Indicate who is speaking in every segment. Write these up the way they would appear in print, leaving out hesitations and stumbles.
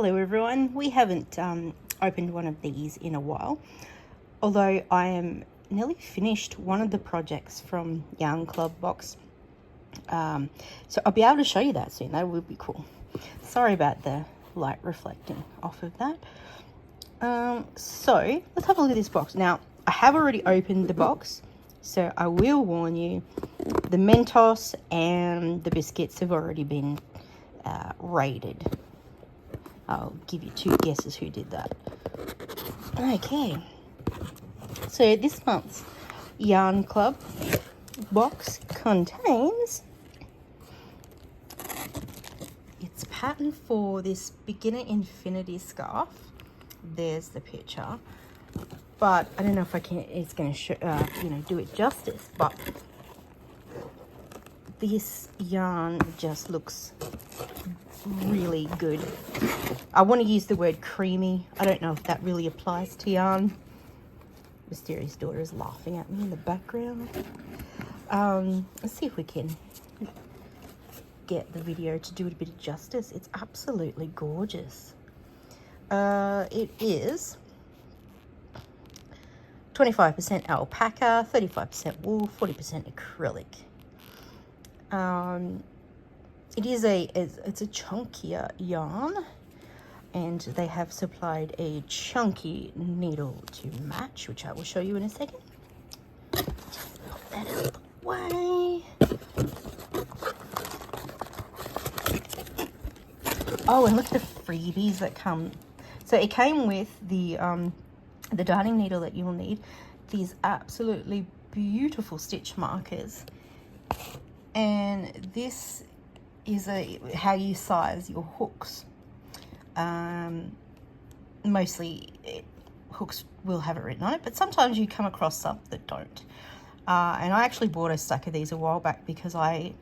Speaker 1: Hello everyone. We haven't opened one of these in a while, although I am nearly finished one of the projects from Yarn Club box. So I'll be able to show you that soon. That would be cool. Sorry about the light reflecting off of that. So let's have a look at this box. Now, I have already opened the box, so I will warn you, the Mentos and the biscuits have already been raided. I'll give you two guesses who did that. Okay, so this month's Yarn Club box contains its pattern for this beginner infinity scarf. There's the picture, but I don't know if it's going to do it justice. But this yarn just looks really good. I want to use the word creamy. I don't know if that really applies to yarn. Mysterious Daughter is laughing at me in the background. Let's see if we can get the video to do it a bit of justice. It's absolutely gorgeous. It is 25% alpaca, 35% wool, 40% acrylic. It's a chunkier yarn, and they have supplied a chunky needle to match, which I will show you in a second. Just put that out of the way. Oh, and look at the freebies that come. So it came with the darning needle that you'll need, these absolutely beautiful stitch markers, and this is how you size your hooks. Mostly hooks will have it written on it, but sometimes you come across some that don't. And I actually bought a stack of these a while back because I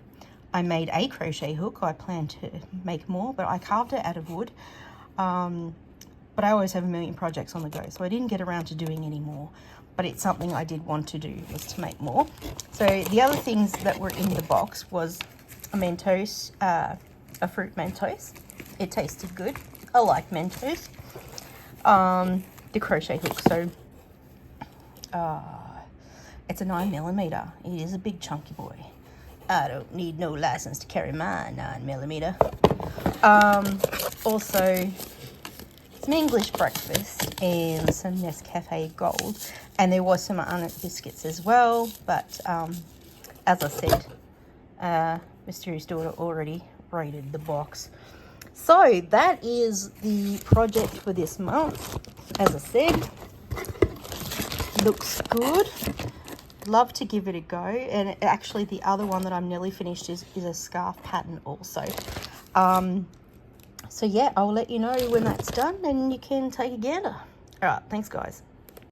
Speaker 1: made a crochet hook. I plan to make more, but I carved it out of wood. But I always have a million projects on the go, so I didn't get around to doing any more. But it's something I did want to do, was to make more. So the other things that were in the box was a Mentos, a fruit Mentos. It tasted good. I like Mentos. The crochet hook. So it's a 9mm. It is a big chunky boy. I don't need no license to carry my 9mm. Also, some English breakfast and some Nescafe Gold. And there was some Arnott biscuits as well. But as I said, Mysterious Daughter already raided the box. So that is the project for this month. As I said, looks good. Love to give it a go. And actually the other one that I'm nearly finished is a scarf pattern also. So yeah, I'll let you know when that's done and you can take a gander. All right, thanks guys.